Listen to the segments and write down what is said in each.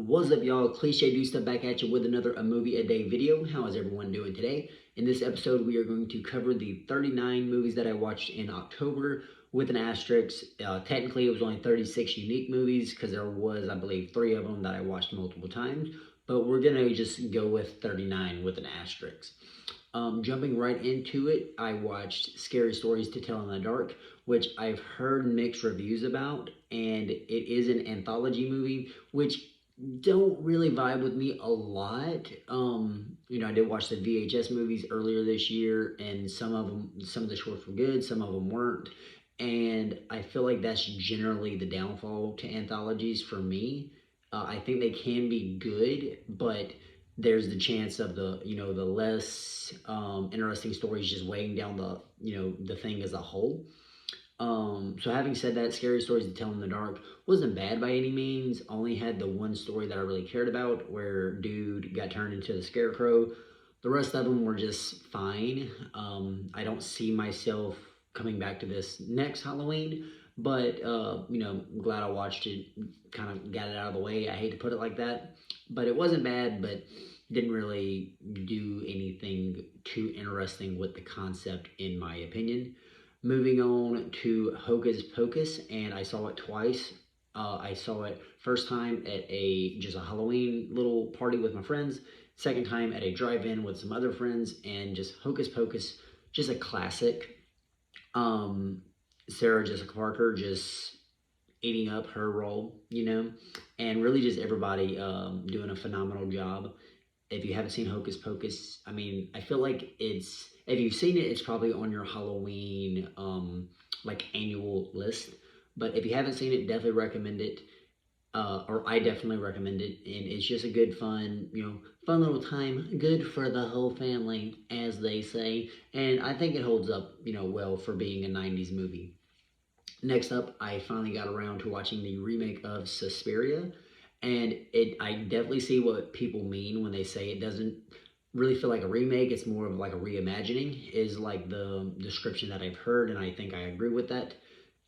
What's up, y'all? Cliche Dude stuff back at you with another A Movie a Day video. How is everyone doing today? In this episode, we are going to cover the 39 movies that I watched in October with an asterisk. Technically, it was only 36 unique movies because there was, I believe, 3 of them that I watched multiple times. But we're going to just go with 39 with an asterisk. Jumping right into it, I watched Scary Stories to Tell in the Dark, which I've heard mixed reviews about, and it is an anthology movie, which don't really vibe with me a lot. I did watch the VHS movies earlier this year, and some of the shorts were good, some of them weren't, and I feel like that's generally the downfall to anthologies for me. I think they can be good, but there's the chance of the less interesting stories just weighing down the thing as a whole. So having said that, Scary Stories to Tell in the Dark wasn't bad by any means. Only had the one story that I really cared about where dude got turned into the scarecrow. The rest of them were just fine. I don't see myself coming back to this next Halloween, but I'm glad I watched it, kind of got it out of the way. I hate to put it like that, but it wasn't bad, but didn't really do anything too interesting with the concept, in my opinion. Moving on to Hocus Pocus, and I saw it twice. I saw it first time at a Halloween little party with my friends. Second time at a drive-in with some other friends, and just Hocus Pocus, just a classic. Sarah Jessica Parker just eating up her role, and really just everybody doing a phenomenal job. If you haven't seen Hocus Pocus, I mean, I feel like if you've seen it, it's probably on your Halloween like annual list. But if you haven't seen it, definitely recommend it. Or I definitely recommend it, and it's just a good fun little time, good for the whole family, as they say. And I think it holds up, well for being a '90s movie. Next up, I finally got around to watching the remake of Suspiria, and I definitely see what people mean when they say it doesn't really feel like a remake. It's more of like a reimagining, is like the description that I've heard, and I think I agree with that.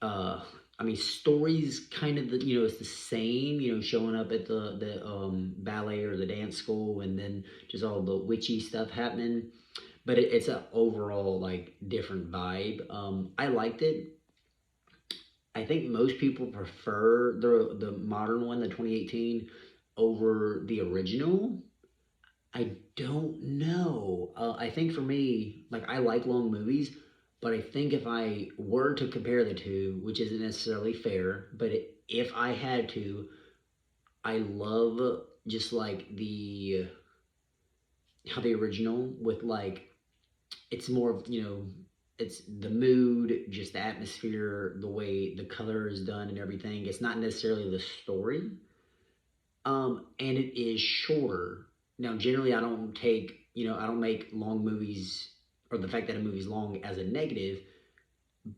Uh, I mean, stories kind of it's the same. Showing up at the ballet or the dance school, and then just all the witchy stuff happening. But it's a overall like different vibe. I liked it. I think most people prefer the modern one, the 2018, over the original. I don't know. I think for me, like I like long movies, but I think if I were to compare the two, which isn't necessarily fair, but if I had to, I love just like the how the original with like it's more of it's the mood, just the atmosphere, the way the color is done and everything. It's not necessarily the story. And it is shorter. Now, generally, I don't make long movies or the fact that a movie's long as a negative,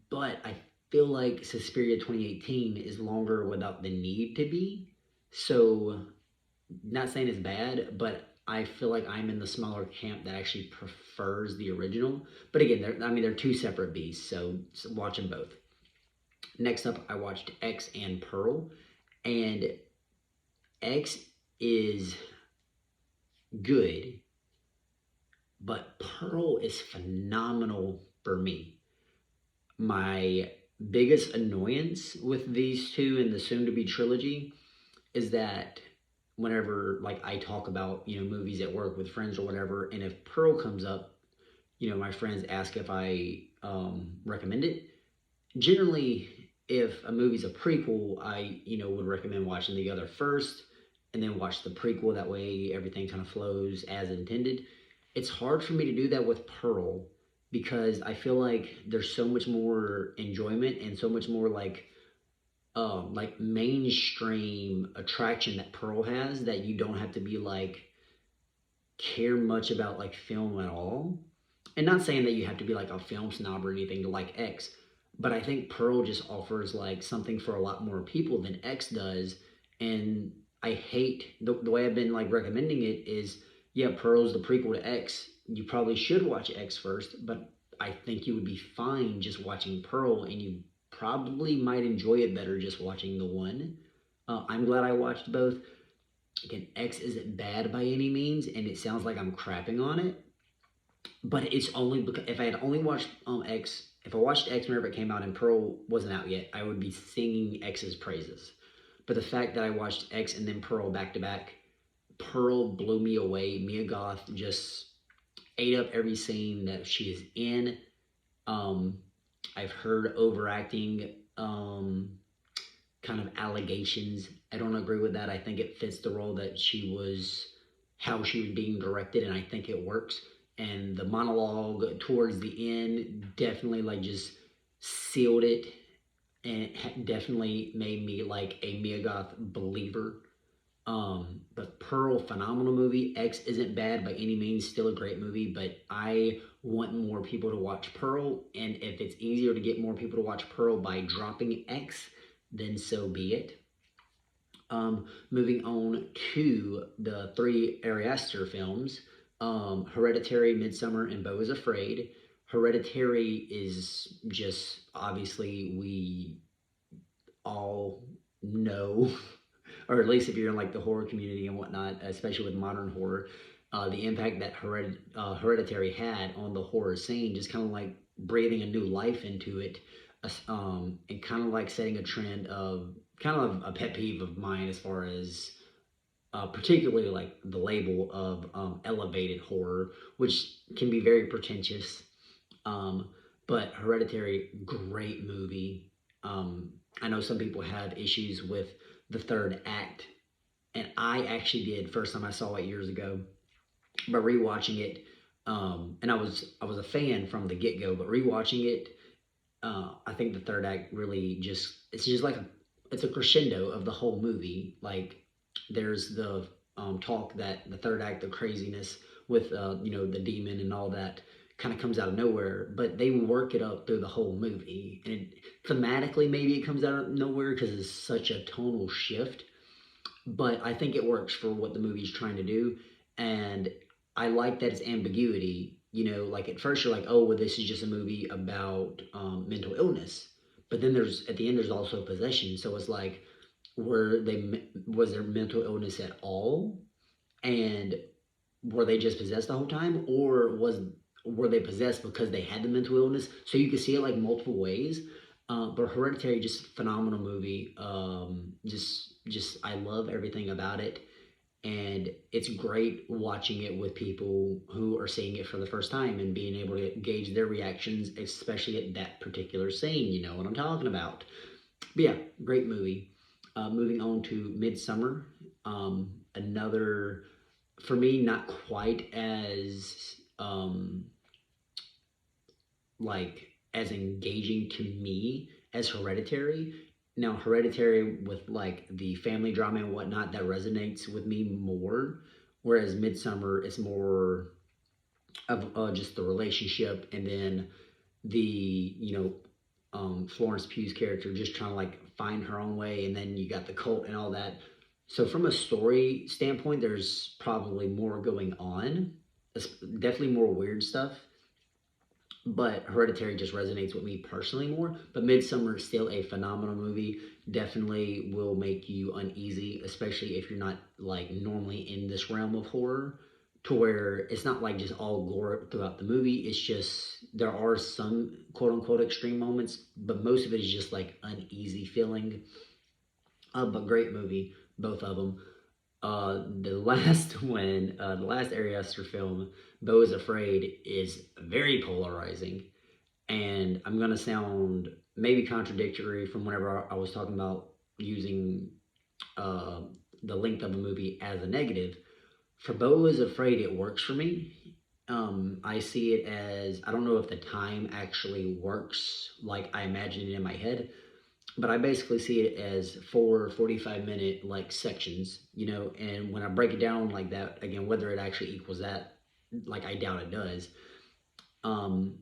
but I feel like Suspiria 2018 is longer without the need to be. So, not saying it's bad, but I feel like I'm in the smaller camp that actually prefers the original. But again, they're two separate beasts, so watch them both. Next up, I watched X and Pearl, and X is good, but Pearl is phenomenal for me. My biggest annoyance with these two in the soon to be trilogy is that whenever like I talk about, movies at work with friends or whatever, and if Pearl comes up, my friends ask if I recommend it. Generally, if a movie's a prequel, I, would recommend watching the other first and then watch the prequel. That way everything kind of flows as intended. It's hard for me to do that with Pearl because I feel like there's so much more enjoyment and so much more like mainstream attraction that Pearl has that you don't have to be like care much about like film at all. And not saying that you have to be like a film snob or anything to like X, but I think Pearl just offers like something for a lot more people than X does. And I hate the way I've been like recommending it is, yeah, Pearl's the prequel to X. You probably should watch X first, but I think you would be fine just watching Pearl, and you probably might enjoy it better just watching the one. I'm glad I watched both. again, X isn't bad by any means, and it sounds like I'm crapping on it, but it's only because if I had only watched X, if I watched X whenever it came out and Pearl wasn't out yet, I would be singing X's praises. But the fact that I watched X and then Pearl back to back, Pearl blew me away. Mia Goth just ate up every scene that she is in. Um, I've heard overacting kind of allegations. I don't agree with that. I think it fits the role that she was, how she was being directed, and I think it works. And the monologue towards the end definitely like just sealed it, and it definitely made me like a Mia Goth believer. But Pearl, phenomenal movie. X isn't bad by any means, still a great movie, but I want more people to watch Pearl, and if it's easier to get more people to watch Pearl by dropping X, then so be it. Moving on to the three Ari Aster films, Hereditary, Midsummer, and Beau is Afraid. Hereditary is just obviously we all know, or at least if you're in like the horror community and whatnot, especially with modern horror, the impact that Hereditary had on the horror scene, just kind of like breathing a new life into it, and kind of like setting a trend of kind of a pet peeve of mine as far as particularly like the label of elevated horror, which can be very pretentious. Um, but Hereditary, great movie. I know some people have issues with the third act, and I actually did first time I saw it years ago. But rewatching it, and I was a fan from the get go, but rewatching it, I think the third act really just it's just like it's a crescendo of the whole movie. Like there's the talk that the third act, the craziness with the demon and all that kind of comes out of nowhere, but they work it up through the whole movie, and thematically maybe it comes out of nowhere because it's such a tonal shift, but I think it works for what the movie's trying to do. And I like that it's ambiguity. Like at first you're like, oh, well, this is just a movie about mental illness, but then there's at the end there's also possession. So it's like, was there mental illness at all, and were they just possessed the whole time, or were they possessed because they had the mental illness? So you can see it like multiple ways. But Hereditary, just phenomenal movie. Just I love everything about it, and it's great watching it with people who are seeing it for the first time and being able to gauge their reactions, especially at that particular scene. You know what I'm talking about. But yeah, great movie. Moving on to Midsummer, another for me not quite as like as engaging to me as Hereditary. Now, Hereditary with like the family drama and whatnot that resonates with me more, whereas Midsummer is more of just the relationship, and then the Florence Pugh's character just trying to like find her own way, and then you got the cult and all that. So from a story standpoint, there's probably more going on. Definitely more weird stuff, but Hereditary just resonates with me personally more. But Midsummer is still a phenomenal movie. Definitely will make you uneasy, especially if you're not like normally in this realm of horror. To where it's not like just all gore throughout the movie. It's just there are some quote unquote extreme moments, but most of it is just like uneasy feeling. But great movie, both of them. The last one, the last Ari Aster film, Beau is Afraid, is very polarizing, and I'm gonna sound maybe contradictory from whenever I was talking about using uh, the length of a movie as a negative. For Beau is Afraid, it works for me. I see it as I don't know if the time actually works like I imagine it in my head, but I basically see it as 45-minute like sections, and when I break it down like that, again, whether it actually equals that, like I doubt it does. Um,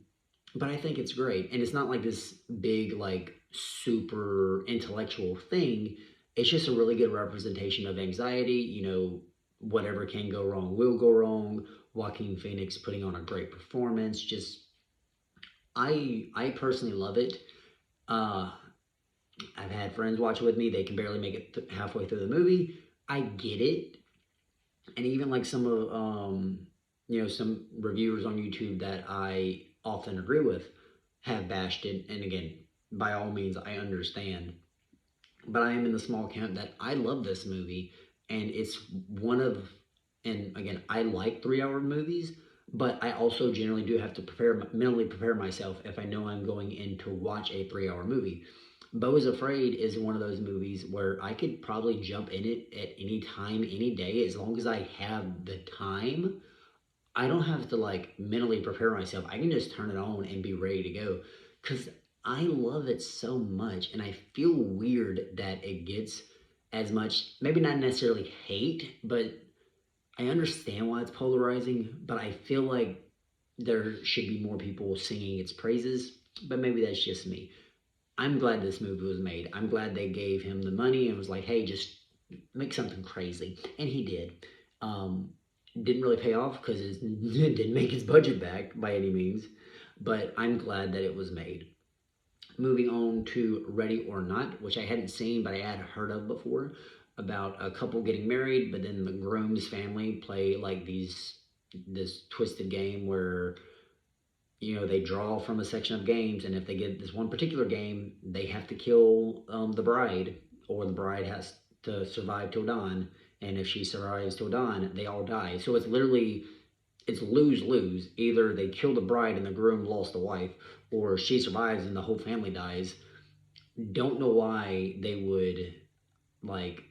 but I think it's great. And it's not like this big, like super intellectual thing. It's just a really good representation of anxiety, whatever can go wrong will go wrong. Joaquin Phoenix putting on a great performance. Just I personally love it. Uh I've had friends watch it with me. They can barely make it halfway through the movie. I get it. And even like some of some reviewers on YouTube that I often agree with have bashed it. And again, by all means, I understand, but I am in the small camp that I love this movie, and it's one of, and again, I like 3 hour movies, but I also generally do have to mentally prepare myself if I know I'm going in to watch a 3 hour movie. Beau is Afraid is one of those movies where I could probably jump in it at any time, any day, as long as I have the time. I don't have to like mentally prepare myself. I can just turn it on and be ready to go because I love it so much, and I feel weird that it gets as much, maybe not necessarily hate, but I understand why it's polarizing. But I feel like there should be more people singing its praises, but maybe that's just me. I'm glad this movie was made. I'm glad they gave him the money and was like, hey, just make something crazy. And he did. Um, didn't really pay off because it didn't make his budget back by any means, but I'm glad that it was made. Moving on to Ready or Not, which I hadn't seen but I had heard of before, about a couple getting married, but then the groom's family play like this twisted game where they draw from a section of games, and if they get this one particular game, they have to kill the bride, or the bride has to survive till dawn. And if she survives till dawn, they all die. So it's lose lose. Either they kill the bride and the groom lost the wife, or she survives and the whole family dies. Don't know why they would, like,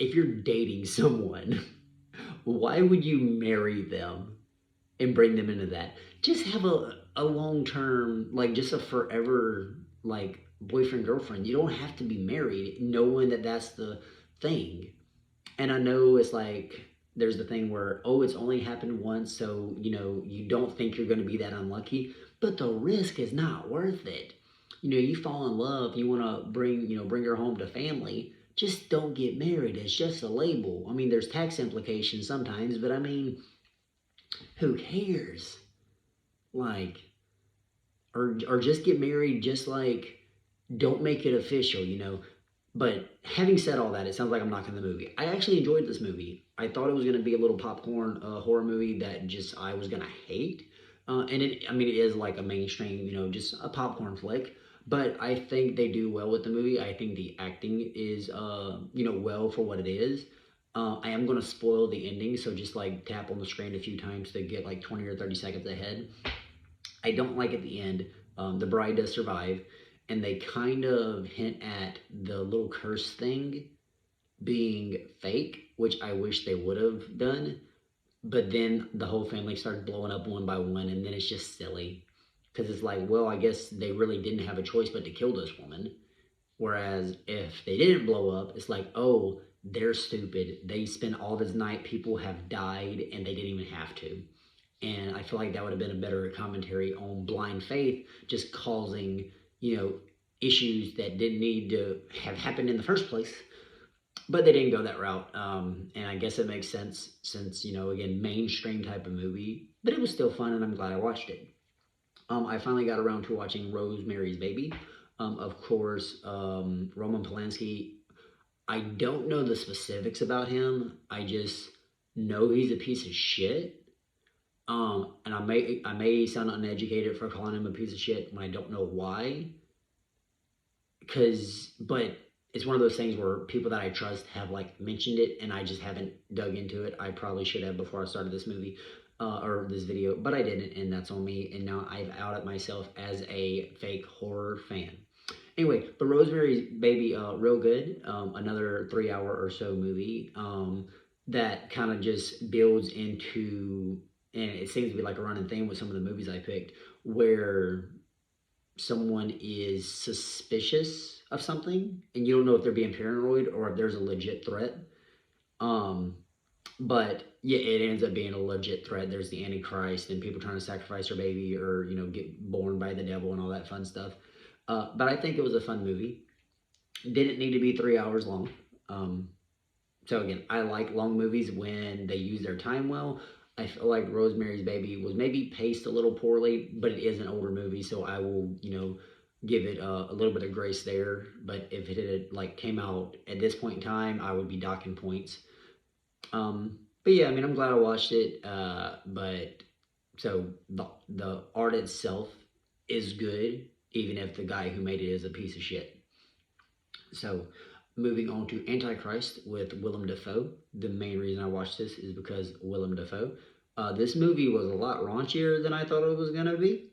if you're dating someone, why would you marry them and bring them into that? Just have a long term, like just a forever, like boyfriend girlfriend. You don't have to be married, knowing that that's the thing. And I know it's like there's the thing where, oh, it's only happened once, so you don't think you're going to be that unlucky, but the risk is not worth it. You fall in love, you want to bring her home to family. Just don't get married. It's just a label. I mean, there's tax implications sometimes, but I mean, who cares? Like, or just get married. Just like, don't make it official. But having said all that, it sounds like I'm knocking the movie. I actually enjoyed this movie. I thought it was going to be a little popcorn horror movie that just I was going to hate. And I mean, it is like a mainstream, just a popcorn flick. But I think they do well with the movie. I think the acting is, well for what it is. I am going to spoil the ending, so just like tap on the screen a few times to get like 20 or 30 seconds ahead. I don't like at the end. The bride does survive, and they kind of hint at the little curse thing being fake, which I wish they would have done. But then the whole family started blowing up one by one, and then it's just silly because it's like, well, I guess they really didn't have a choice but to kill this woman. Whereas if they didn't blow up, it's like, oh, they're stupid. They spent all this night, people have died, and they didn't even have to. And I feel like that would have been a better commentary on blind faith just causing, issues that didn't need to have happened in the first place. But they didn't go that route. And I guess it makes sense since, again, mainstream type of movie. But it was still fun, and I'm glad I watched it. I finally got around to watching Rosemary's Baby. Of course, Roman Polanski. I don't know the specifics about him. I just know he's a piece of shit. And I may sound uneducated for calling him a piece of shit when I don't know why. But it's one of those things where people that I trust have like mentioned it, and I just haven't dug into it. I probably should have before I started this movie or this video, but I didn't, and that's on me. And now I've outed myself as a fake horror fan. Anyway, but Rosemary's Baby, real good. Another 3 hour or so movie that kind of just builds into, and it seems to be like a running theme with some of the movies I picked, where someone is suspicious of something and you don't know if they're being paranoid or if there's a legit threat. Um, but yeah, it ends up being a legit threat. There's the Antichrist and people trying to sacrifice their baby or get born by the devil and all that fun stuff. But I think it was a fun movie. Didn't need to be 3 hours long. Um, so again, I like long movies when they use their time well. I feel like Rosemary's Baby was maybe paced a little poorly, but it is an older movie, so I will, give it a little bit of grace there. But if it had like came out at this point in time, I would be docking points. But yeah, I mean, I'm glad I watched it. But so the art itself is good, even if the guy who made it is a piece of shit. So, moving on to Antichrist with Willem Dafoe. The main reason I watched this is because Willem Dafoe. This movie was a lot raunchier than I thought it was gonna be,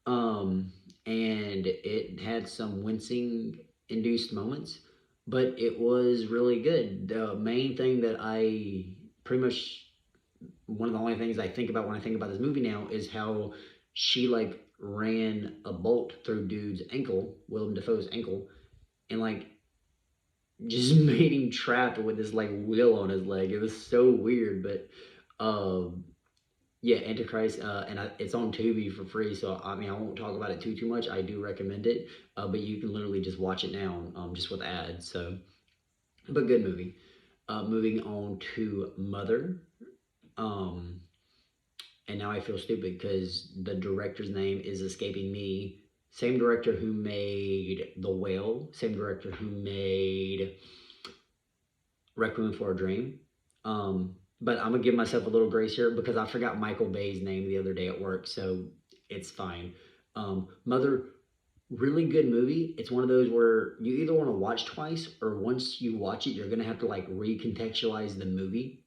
um, and it had some wincing induced moments, but it was really good. The main thing that I pretty much one of the only things I think about when I think about this movie now is how she like ran a bolt through dude's ankle, Willem Dafoe's ankle, and like just made him trapped with this like wheel on his leg. It was so weird, but um, yeah, Antichrist, it's on Tubi for free. So I mean, I won't talk about it too much. I do recommend it, but you can literally just watch it now, just with ads. So, but good movie. Moving on to Mother. Um, and now I feel stupid because the director's name is escaping me. Same director who made The Whale. Same director who made Requiem for a Dream. But I'm gonna give myself a little grace here because I forgot Michael Bay's name the other day at work, so it's fine. Mother, really good movie. It's one of those where you either want to watch twice or once you watch it, you're gonna have to like recontextualize the movie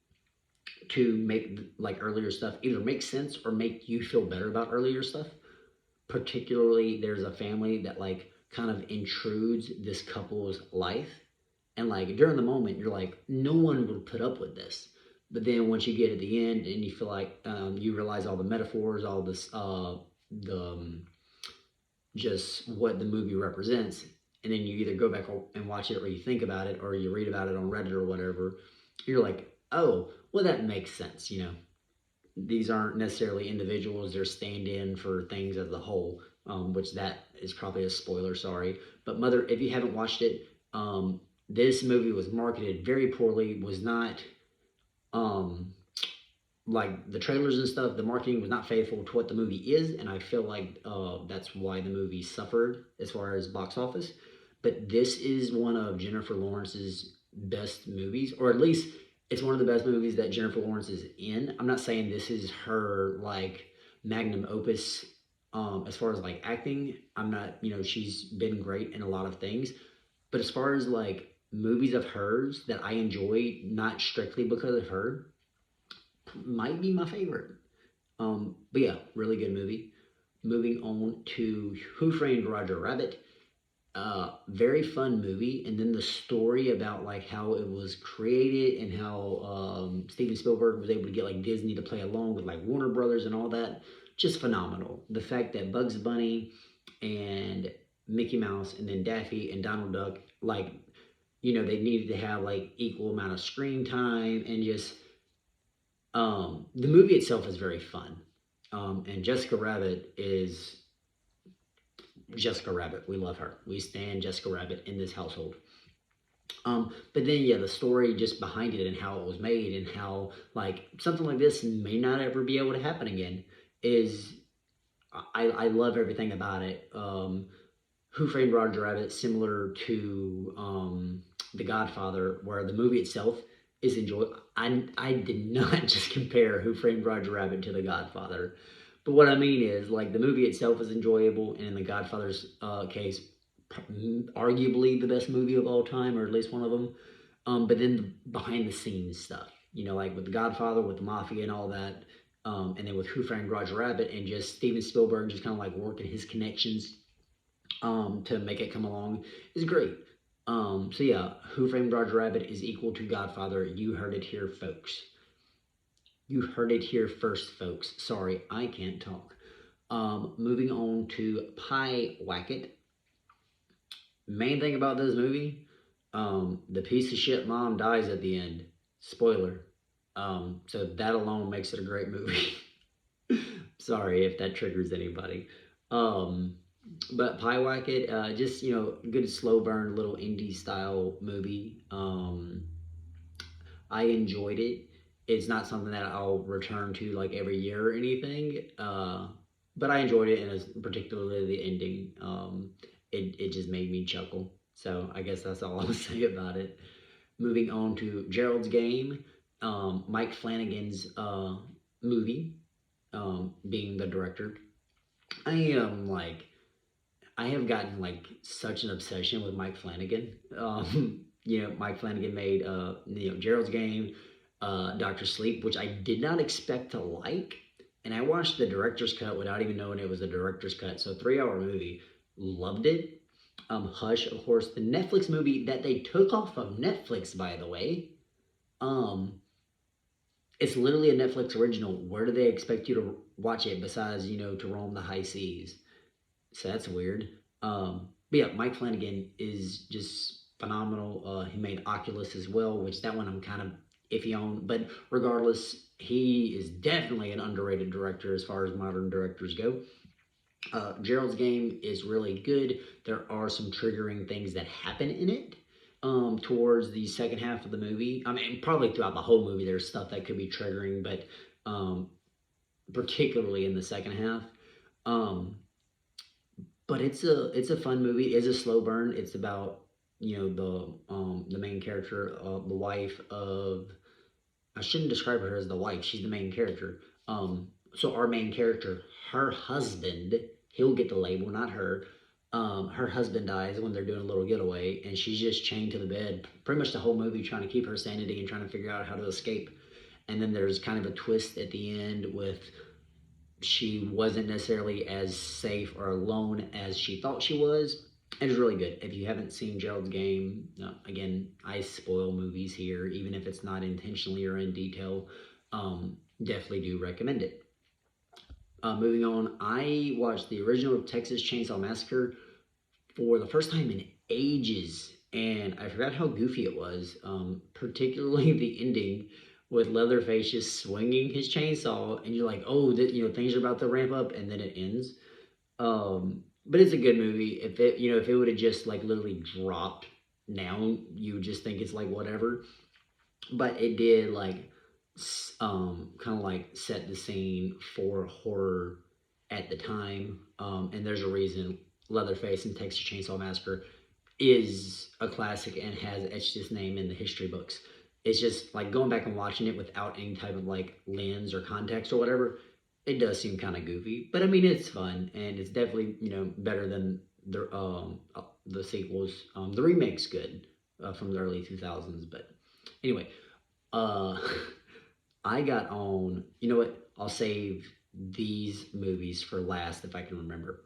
to make like earlier stuff either make sense or make you feel better about earlier stuff. Particularly, there's a family that like kind of intrudes this couple's life, and like during the moment you're like no one would put up with this, but then once you get at the end and you feel like you realize all the metaphors, all this the just what the movie represents, and then you either go back and watch it or you think about it or you read about it on Reddit or whatever, you're like, oh well, that makes sense, these aren't necessarily individuals, they're stand-in for things as a whole, which that is probably a spoiler, sorry. But Mother, if you haven't watched it, this movie was marketed very poorly, was not um, like the trailers and stuff, the marketing was not faithful to what the movie is, and I feel like that's why the movie suffered as far as box office. But this is one of Jennifer Lawrence's best movies, or at least it's one of the best movies that Jennifer Lawrence is in. I'm not saying this is her like magnum opus as far as like acting. I'm not, she's been great in a lot of things, but as far as like movies of hers that I enjoy, not strictly because of her, might be my favorite. But yeah, really good movie. Moving on to Who Framed Roger Rabbit. Very fun movie, and then the story about like how it was created and how Steven Spielberg was able to get like Disney to play along with like Warner Brothers and all that, just phenomenal. The fact that Bugs Bunny and Mickey Mouse and then Daffy and Donald Duck, like, they needed to have like equal amount of screen time, and just the movie itself is very fun. And Jessica Rabbit is Jessica Rabbit. We love her. We stand Jessica Rabbit in this household. But then, yeah, the story just behind it and how it was made and how, like, something like this may not ever be able to happen again is, I love everything about it. Who Framed Roger Rabbit, similar to The Godfather, where the movie itself is enjoyable. I did not just compare Who Framed Roger Rabbit to The Godfather. But what I mean is, like, the movie itself is enjoyable, and in The Godfather's case, arguably the best movie of all time, or at least one of them. But then the behind the scenes stuff, like with The Godfather, with the Mafia and all that, and then with Who Framed Roger Rabbit, and just Steven Spielberg just kind of like working his connections to make it come along is great. So yeah, Who Framed Roger Rabbit is equal to Godfather. You heard it here, folks. You heard it here first, folks. Sorry, I can't talk. Moving on to Pyewacket. Main thing about this movie, the piece of shit mom dies at the end. Spoiler. So that alone makes it a great movie. Sorry if that triggers anybody. But Pyewacket, just, good slow burn little indie style movie. I enjoyed it. It's not something that I'll return to like every year or anything. But I enjoyed it, and particularly the ending. It just made me chuckle. So I guess that's all I'll say about it. Moving on to Gerald's Game. Mike Flanagan's movie, being the director. I am like, I have gotten like such an obsession with Mike Flanagan. Mike Flanagan made Gerald's Game, Doctor Sleep, which I did not expect to like, and I watched the director's cut without even knowing it was a director's cut. So 3 hour movie, loved it. Hush, of course, the Netflix movie that they took off of Netflix, by the way. Um, it's literally a Netflix original. Where do they expect you to watch it besides, to roam the high seas? So that's weird. But yeah, Mike Flanagan is just phenomenal. He made Oculus as well, which that one I'm kind of iffy on. But regardless, he is definitely an underrated director as far as modern directors go. Gerald's Game is really good. There are some triggering things that happen in it towards the second half of the movie. I mean, probably throughout the whole movie, there's stuff that could be triggering, but particularly in the second half. Um, but it's a fun movie. It's a slow burn. It's about the main character, the wife of. I shouldn't describe her as the wife. She's the main character. So our main character, her husband, he'll get the label, not her. Her husband dies when they're doing a little getaway, and she's just chained to the bed pretty much the whole movie, trying to keep her sanity and trying to figure out how to escape. And then there's kind of a twist at the end with she wasn't necessarily as safe or alone as she thought she was. And it's really good. If you haven't seen Gerald's Game, again, I spoil movies here, even if it's not intentionally or in detail. Definitely do recommend it. Moving on, I watched the original Texas Chainsaw Massacre for the first time in ages, and I forgot how goofy it was, particularly the ending with Leatherface just swinging his chainsaw, and you're like, oh, things are about to ramp up, and then it ends. But it's a good movie. If it would have just like literally dropped now, you would just think it's like whatever. But it did like kind of like set the scene for horror at the time. And there's a reason Leatherface and Texas Chainsaw Massacre is a classic and has etched its name in the history books. It's just like going back and watching it without any type of like lens or context or whatever. It does seem kind of goofy, but I mean it's fun and it's definitely better than the sequels. The remake's good from the early 2000s, but anyway, uh, I got on. You know what? I'll save these movies for last if I can remember.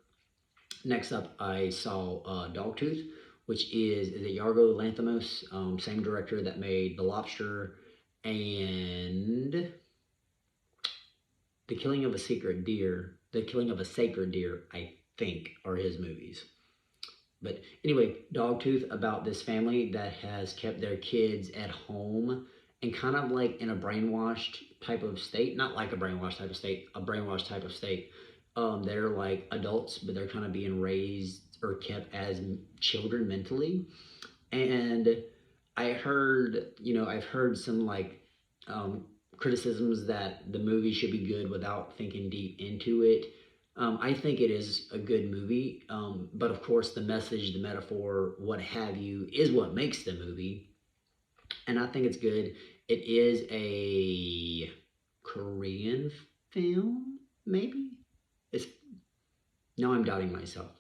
Next up, I saw Dogtooth, which is it Yargo Lanthimos, same director that made The Lobster and The Killing of a Secret Deer. The Killing of a Sacred Deer, I think, are his movies. But anyway, Dogtooth, about this family that has kept their kids at home and kind of like in a brainwashed type of state. Not like a brainwashed type of state, a brainwashed type of state. They're like adults, but they're kind of being raised or kept as children mentally. And I've heard some like criticisms that the movie should be good without thinking deep into it. I think it is a good movie, but of course, the message, the metaphor, what have you, is what makes the movie. And I think it's good. It is a Korean film, maybe? It's Now I'm doubting myself.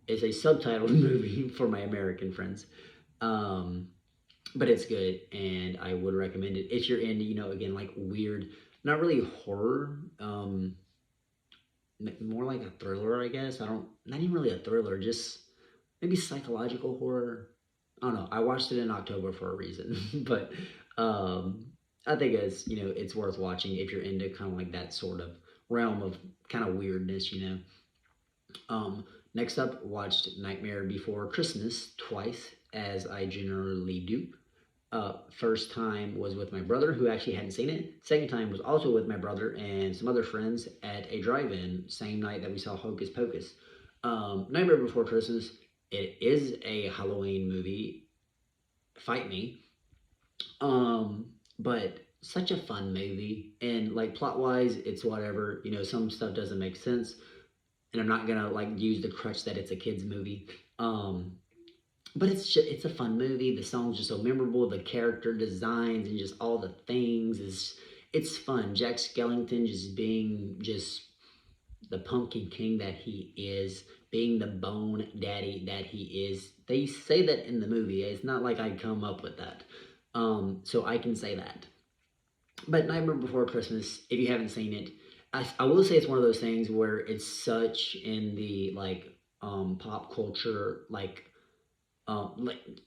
It's a subtitled movie for my American friends. Um, but it's good and I would recommend it if you're into, again, like weird, not really horror, more like a thriller, I guess. Not even really a thriller, just maybe psychological horror. I don't know. I watched it in October for a reason, but I think it's worth watching if you're into kind of like that sort of realm of kind of weirdness. Next up, watched Nightmare Before Christmas twice, as I generally do. First time was with my brother, who actually hadn't seen it. Second time was also with my brother and some other friends at a drive-in, same night that we saw Hocus Pocus. Nightmare Before Christmas, it is a Halloween movie. Fight me. But such a fun movie, and like plot-wise, it's whatever. Some stuff doesn't make sense, and I'm not gonna like use the crutch that it's a kids movie. but it's a fun movie. The song's just so memorable. The character designs and just all the things is it's fun. Jack Skellington just being just the pumpkin king that he is, being the bone daddy that he is. They say that in the movie. It's not like I come up with that. So I can say that. But Nightmare Before Christmas, if you haven't seen it, I will say it's one of those things where it's such in the like pop culture like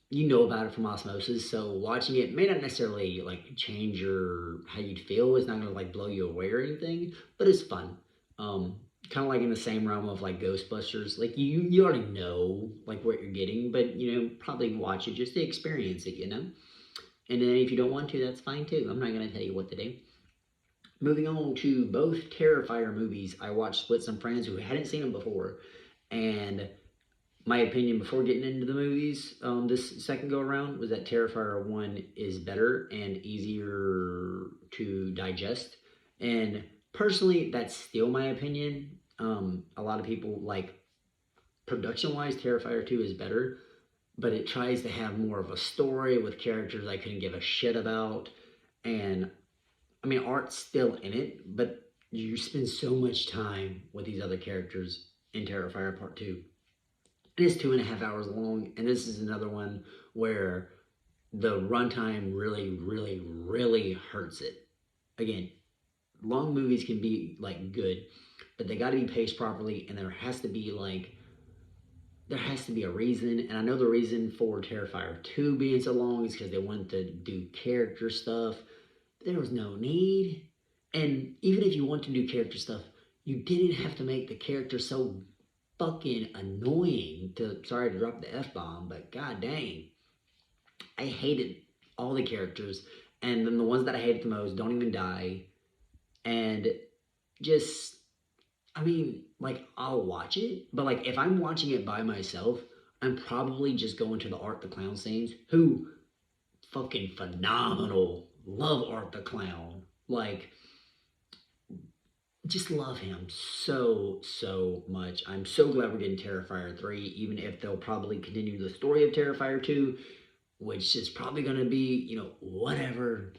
you know about it from osmosis. So watching it may not necessarily like change your how you'd feel. It's not gonna like blow you away or anything, but it's fun. Um, Kind of like in the same realm of like Ghostbusters. Like you already know like what you're getting, but you know probably watch it just to experience it. You know. And then if you don't want to, that's fine too. I'm not gonna tell you what to do. Moving on to both Terrifier movies, I watched with some friends who hadn't seen them before, and my opinion before getting into the movies this second go around was that Terrifier 1 is better and easier to digest. And personally, that's still my opinion. A lot of people like production wise, Terrifier 2 is better, but it tries to have more of a story with characters I couldn't give a shit about. And I mean, art's still in it, but you spend so much time with these other characters in Terrifier Part 2. It is 2.5 hours long, and this is another one where the runtime really, really, really hurts it. Again, long movies can be like good, but they got to be paced properly, and there has to be a reason. And I know the reason for Terrifier 2 being so long is because they wanted to do character stuff. But there was no need. And even if you want to do character stuff, you didn't have to make the character so fucking annoying to sorry to drop the F bomb, but god dang. I hated all the characters. And then the ones that I hated the most don't even die. And just I mean, like I'll watch it, but like if I'm watching it by myself, I'm probably just going to the Art the Clown scenes, who fucking phenomenal. Love Art the Clown. Like just love him so much. I'm so glad we're getting Terrifier 3, even if they'll probably continue the story of Terrifier 2, which is probably gonna be, whatever,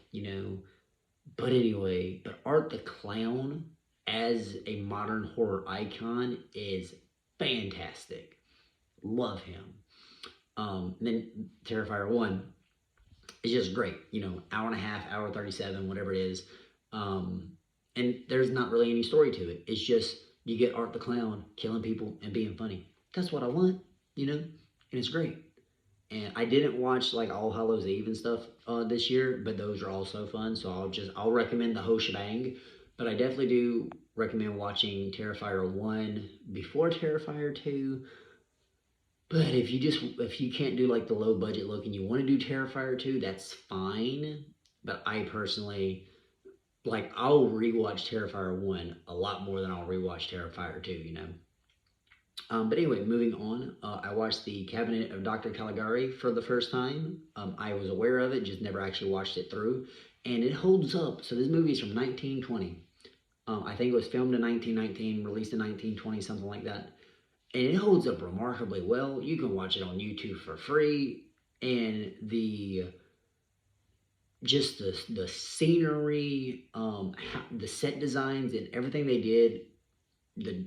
But anyway, but Art the Clown as a modern horror icon is fantastic. Love him. And then Terrifier 1 is just great. Hour and a half, hour 37, whatever it is. Um, and there's not really any story to it. It's just you get Art the Clown killing people and being funny. That's what I want, and it's great. And I didn't watch like All Hallows Eve and stuff this year, but those are also fun. So I'll recommend the whole shebang. But I definitely do recommend watching Terrifier 1 before Terrifier 2. But if you can't do like the low budget look and you want to do Terrifier 2, that's fine. But I personally like I'll rewatch Terrifier 1 a lot more than I'll rewatch Terrifier 2. But anyway, moving on, I watched The Cabinet of Dr. Caligari for the first time. I was aware of it, just never actually watched it through. And it holds up. So this movie is from 1920. I think it was filmed in 1919, released in 1920, something like that. And it holds up remarkably well. You can watch it on YouTube for free. And the scenery, the set designs, and everything they did, the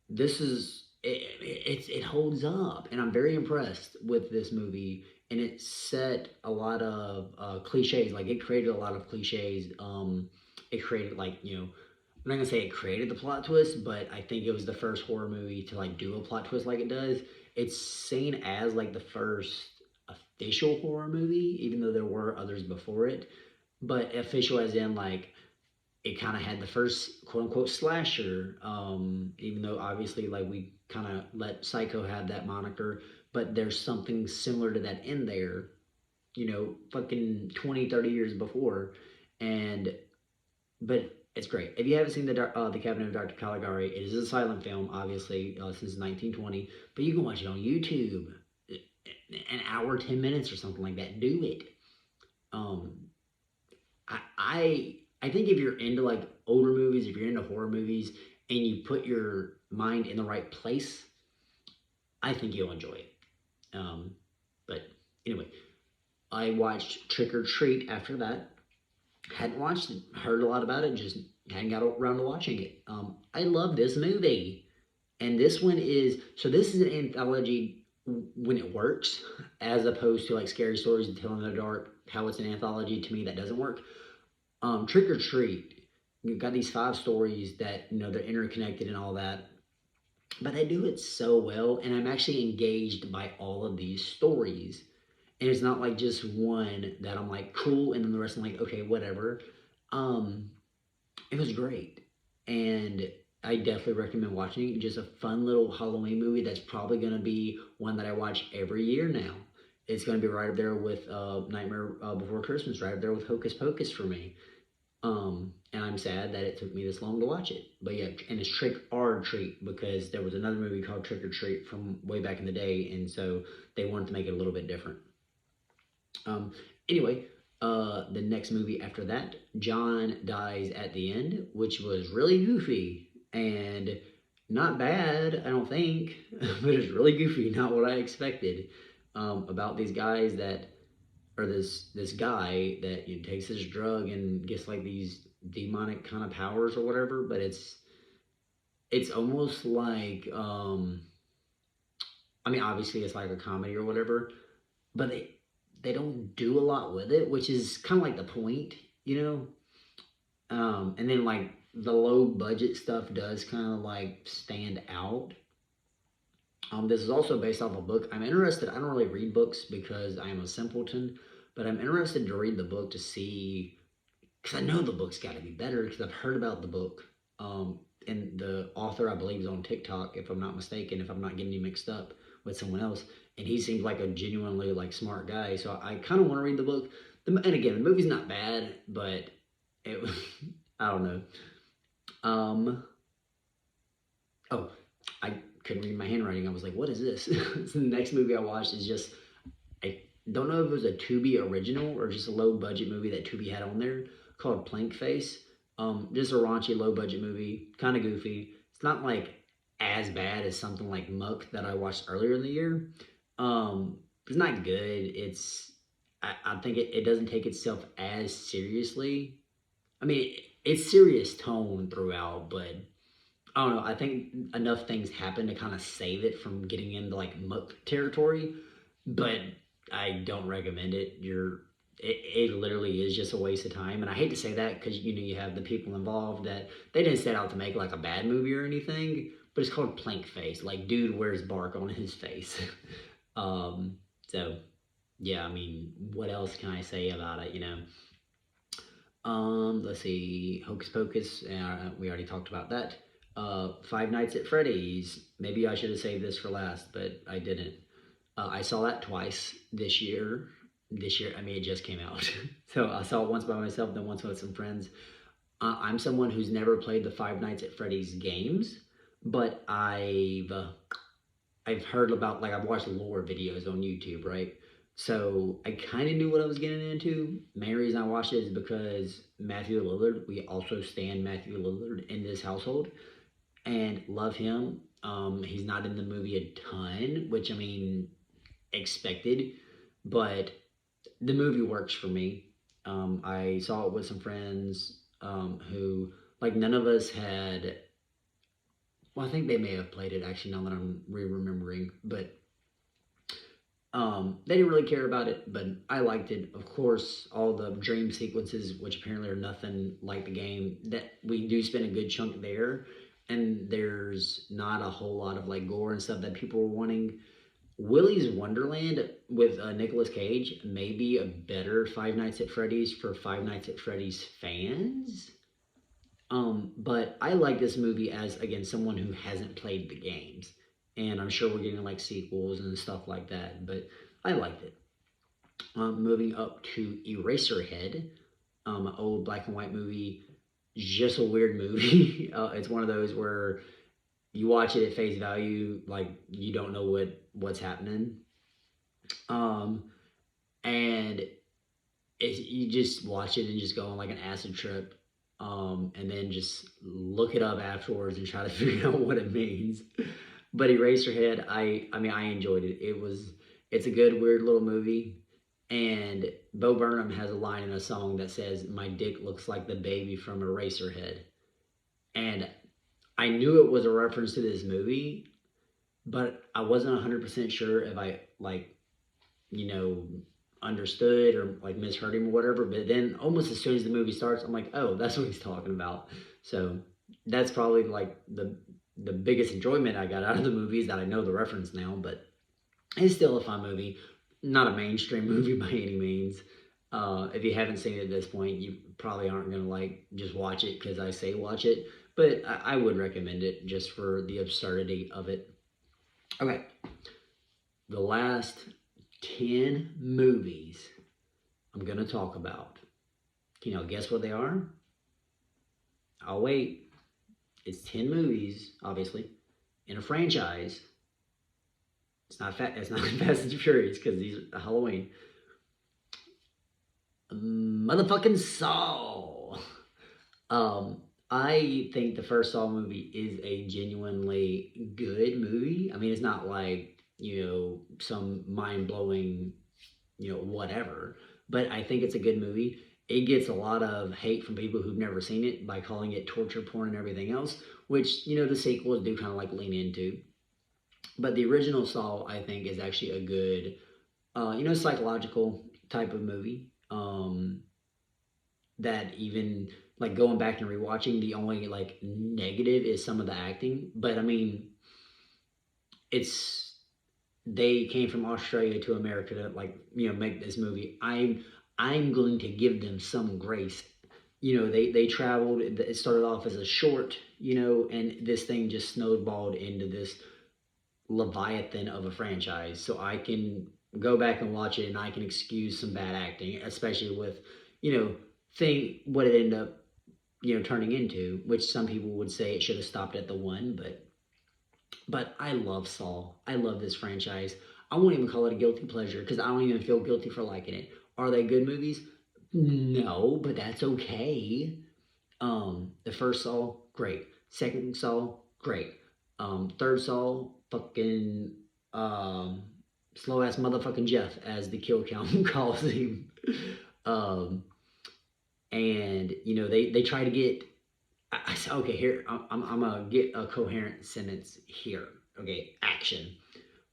this is it holds up, and I'm very impressed with this movie. And it set a lot of cliches. Like it created a lot of cliches. It created like I'm not gonna say it created the plot twist, but I think it was the first horror movie to like do a plot twist like it does. It's seen as like the first official horror movie, even though there were others before it. But official as in like it kind of had the first quote unquote slasher, even though obviously like we kind of let Psycho have that moniker, but there's something similar to that in there, fucking 20, 30 years before. And, but it's great. If you haven't seen the Cabinet of Dr. Caligari, it is a silent film, obviously, since 1920, but you can watch it on YouTube, an hour, 10 minutes or something like that. Do it. Um, I think if you're into like older movies, if you're into horror movies, and you put your mind in the right place, I think you'll enjoy it. But anyway, I watched Trick or Treat after that. Hadn't watched it, heard a lot about it, just hadn't got around to watching it. I love this movie. And this one is, so this is an anthology when it works, as opposed to like Scary Stories to Tell in the Dark, how it's an anthology. To me, that doesn't work. Trick or Treat, you've got these 5 stories that, they're interconnected and all that. But they do it so well, and I'm actually engaged by all of these stories. And it's not like just one that I'm like, cool, and then the rest I'm like, okay, whatever. Um, it was great. And I definitely recommend watching it. Just a fun little Halloween movie that's probably going to be one that I watch every year now. It's going to be right up there with Nightmare Before Christmas, right up there with Hocus Pocus for me. And I'm sad that it took me this long to watch it. But yeah, and it's Trick or Treat because there was another movie called Trick or Treat from way back in the day, and so they wanted to make it a little bit different. Um, anyway, the next movie after that, John Dies at the End, which was really goofy and not bad, I don't think, but it's really goofy, not what I expected. About these guys that, or this guy that takes this drug and gets like these demonic kind of powers or whatever, but it's almost like I mean, obviously it's like a comedy or whatever, but they don't do a lot with it, which is kind of like the point, you know. And then like the low budget stuff does kind of like stand out. This is also based off a book. I'm interested. I don't really read books because I am a simpleton, but I'm interested to read the book to see because I know the book's got to be better because I've heard about the book. And the author, I believe, is on TikTok, if I'm not mistaken, if I'm not getting you mixed up with someone else. And he seems like a genuinely like smart guy, so I kind of want to read the book. And again, the movie's not bad, but it I don't know. Oh, I couldn't read my handwriting. I was like, what is this? So the next movie I watched is just, I don't know if it was a Tubi original or just a low budget movie that Tubi had on there called Plank Face. Just a raunchy low budget movie, kind of goofy. It's not like as bad as something like Muck that I watched earlier in the year. It's not good. I think it doesn't take itself as seriously. I mean, it's serious tone throughout, but I don't know. I think enough things happen to kind of save it from getting into like Muck territory, but I don't recommend it. It literally is just a waste of time, and I hate to say that because you have the people involved that they didn't set out to make like a bad movie or anything, but it's called Plank Face. Like, dude wears bark on his face. So yeah, I mean, what else can I say about it? Let's see, Hocus Pocus. We already talked about that. Five Nights at Freddy's. Maybe I should have saved this for last, but I didn't. I saw that twice this year. I mean, it just came out. So I saw it once by myself, then once with some friends. I'm someone who's never played the Five Nights at Freddy's games, but I've heard about, like, I've watched lore videos on YouTube, right? So I kind of knew what I was getting into. Main reason I watched it is because Matthew Lillard, we also stand Matthew Lillard in this household and love him. He's not in the movie a ton, which I mean, expected, but the movie works for me. I saw it with some friends who, like, none of us had. Well, I think they may have played it actually. Now that I'm remembering, but they didn't really care about it. But I liked it. Of course, all the dream sequences, which apparently are nothing like the game, that we do spend a good chunk there. And there's not a whole lot of like gore and stuff that people were wanting. Willy's Wonderland with Nicolas Cage may be a better Five Nights at Freddy's for Five Nights at Freddy's fans. But I like this movie as, again, someone who hasn't played the games. And I'm sure we're getting like sequels and stuff like that, but I liked it. Moving up to Eraserhead, an old black and white movie, just a weird movie. It's one of those where you watch it at face value, like you don't know what's happening, and you just watch it and just go on like an acid trip, and then just look it up afterwards and try to figure out what it means. But Eraserhead, I mean, I enjoyed it. It's a good, weird little movie. And Bo Burnham has a line in a song that says, "My dick looks like the baby from Eraserhead." And I knew it was a reference to this movie, but I wasn't 100% sure if I, like, you know, understood or like misheard him or whatever. But then almost as soon as the movie starts, I'm like, oh, that's what he's talking about. So that's probably like the biggest enjoyment I got out of the movie is that I know the reference now. But it's still a fun movie, not a mainstream movie by any means. If you haven't seen it at this point, you probably aren't gonna like just watch it because I say watch it. But I would recommend it just for the absurdity of it. Okay, the last 10 movies I'm gonna talk about. Can y'all guess what they are? I'll wait. It's 10 movies, obviously, in a franchise. It's not Fast and Furious because these are Halloween. Motherfucking Saw. Um, I think the first Saw movie is a genuinely good movie. I mean, it's not like, some mind blowing, whatever, but I think it's a good movie. It gets a lot of hate from people who've never seen it by calling it torture porn and everything else, which, the sequels do kind of like lean into. But the original Saw, I think, is actually a good, psychological type of movie. That even like going back and rewatching, the only like negative is some of the acting. But I mean, it's they came from Australia to America to like make this movie. I'm going to give them some grace. They traveled. It started off as a short, and this thing just snowballed into this leviathan of a franchise. So I can go back and watch it, and I can excuse some bad acting, especially with you know think what it ended up turning into, which some people would say it should have stopped at the one, but I love Saw. I love this franchise. I won't even call it a guilty pleasure because I don't even feel guilty for liking it. Are they good movies? No, but that's okay. The first Saw, great. Second Saw, great. Third Saw, fucking slow ass motherfucking Jeff, as the kill count calls him. Um, and they try to get. I said, okay, here I'm gonna get a coherent sentence here. Okay, action.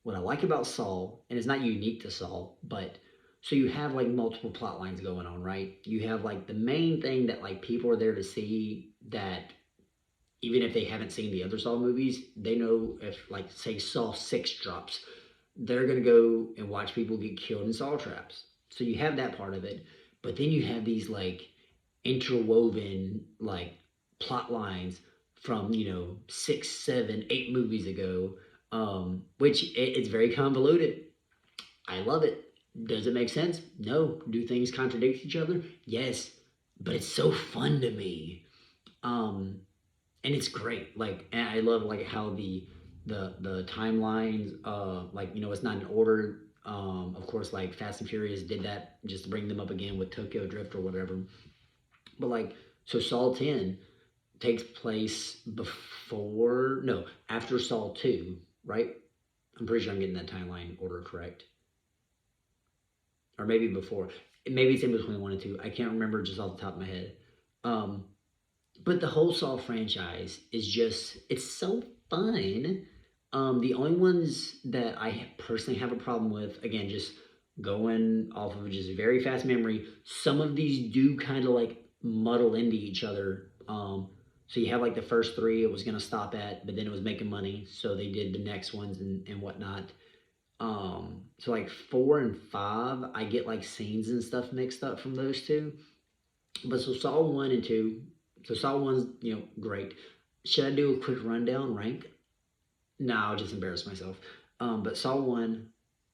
What I like about Saul, and it's not unique to Saul, but so you have like multiple plot lines going on, right? You have like the main thing that like people are there to see, that even if they haven't seen the other Saw movies, they know if like say Saw 6 drops, they're gonna go and watch people get killed in Saw traps. So you have that part of it, but then you have these like interwoven like plot lines from 6, 7, 8 movies ago, which it's very convoluted. I love it. Does it make sense? No. Do things contradict each other? Yes. But it's so fun to me. Um, and it's great. Like, and I love like how the timelines, like it's not in order. Of course, like Fast and Furious did that just to bring them up again with Tokyo Drift or whatever. But like, so Saw 10 takes place before, no, after Saw 2, right? I'm pretty sure I'm getting that timeline order correct. Or maybe before. Maybe it's in between 1 and 2. I can't remember just off the top of my head. Um, but the whole Saw franchise is just, it's so fun. The only ones that I personally have a problem with, again, just going off of just very fast memory, some of these do kind of like muddle into each other. So you have like the first three it was going to stop at, but then it was making money. So they did the next ones and whatnot. So like 4 and 5, I get like scenes and stuff mixed up from those two. But so Saw 1 and 2, so Saw 1's, great. Should I do a quick rundown rank? No, I'll just embarrass myself. But Saw 1,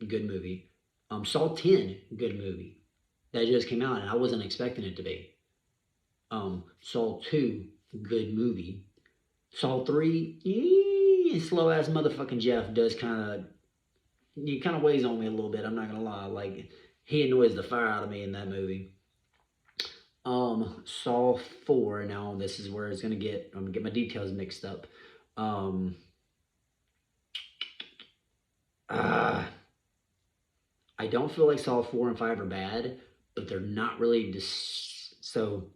good movie. Saw 10, good movie. That just came out and I wasn't expecting it to be. Saw 2, good movie. Saw 3, slow ass motherfucking Jeff does he kind of weighs on me a little bit. I'm not gonna lie. Like, he annoys the fire out of me in that movie. Saw 4. Now this is where I'm gonna get my details mixed up. Um, ah, I don't feel like Saw 4 and 5 are bad, but they're not really so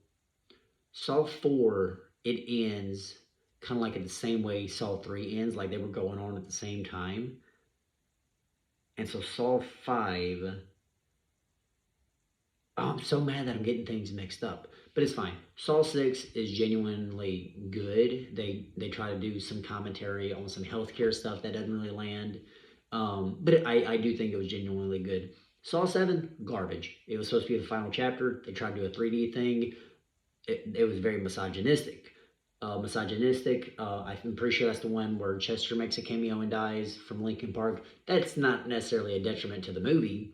Saw 4, it ends kind of like in the same way Saw 3 ends, like they were going on at the same time. And so Saw 5, oh, I'm so mad that I'm getting things mixed up, but it's fine. Saw 6 is genuinely good. They try to do some commentary on some healthcare stuff that doesn't really land. But I do think it was genuinely good. Saw 7, garbage. It was supposed to be the final chapter. They tried to do a 3D thing. It was very misogynistic. I'm pretty sure that's the one where Chester makes a cameo and dies from Linkin Park. That's not necessarily a detriment to the movie.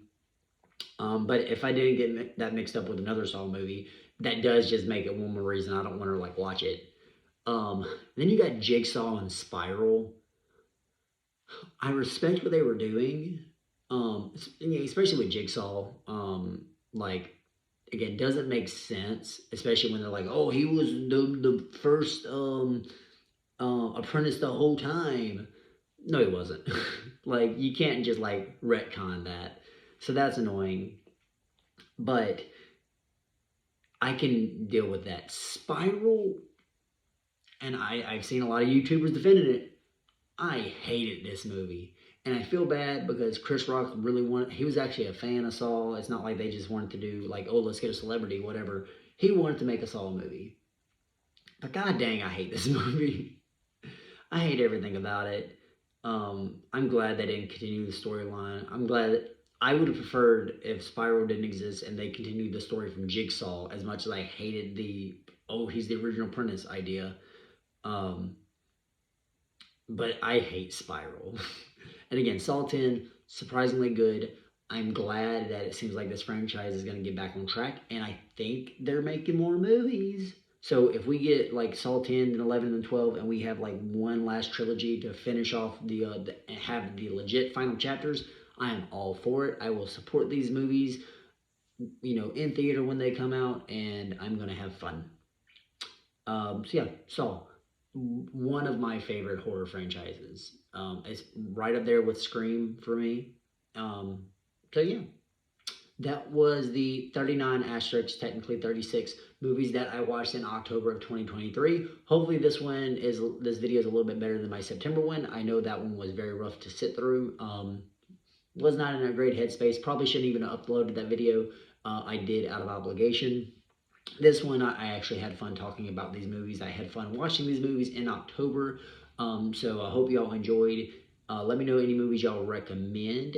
But if I didn't get that mixed up with another Saw movie, that does just make it one more reason I don't want to like watch it. Then you got Jigsaw and Spiral. I respect what they were doing, especially with Jigsaw. Like again, doesn't make sense, especially when they're like, "Oh, he was the first apprentice the whole time." No, he wasn't. Like you can't just like retcon that. So that's annoying. But I can deal with that. Spiral, and I've seen a lot of YouTubers defending it. I hated this movie. And I feel bad because Chris Rock really wanted, he was actually a fan of Saw. It's not like they just wanted to do, like, oh, let's get a celebrity, whatever. He wanted to make a Saw movie. But god dang, I hate this movie. I hate everything about it. I'm glad they didn't continue the storyline. I'm glad I would have preferred if Spiral didn't exist and they continued the story from Jigsaw as much as I hated the, oh, he's the original apprentice idea. Um, but I hate Spiral. And again, Saw 10, surprisingly good. I'm glad that it seems like this franchise is going to get back on track, and I think they're making more movies. So if we get like Saw 10 and 11 and 12, and we have like one last trilogy to finish off have the legit final chapters, I am all for it. I will support these movies, in theater when they come out, and I'm gonna have fun. So yeah, Saw, one of my favorite horror franchises. It's right up there with Scream for me. Um, so yeah, that was the 39 asterisks, technically 36 movies that I watched in October of 2023. Hopefully this video is a little bit better than my September one. I know that one was very rough to sit through. Was not in a great headspace. Probably shouldn't even have uploaded that video. I did out of obligation. This one, I actually had fun talking about these movies. I had fun watching these movies in October. So I hope y'all enjoyed. Let me know any movies y'all recommend.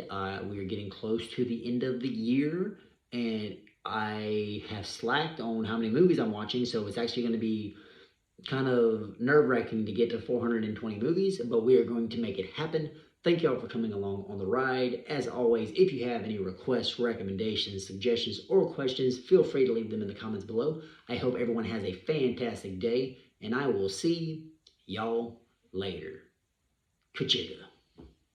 We are getting close to the end of the year, and I have slacked on how many movies I'm watching, so it's actually going to be kind of nerve-wracking to get to 420 movies, but we are going to make it happen. Thank y'all for coming along on the ride. As always, if you have any requests, recommendations, suggestions, or questions, feel free to leave them in the comments below. I hope everyone has a fantastic day, and I will see y'all later. Kachiga.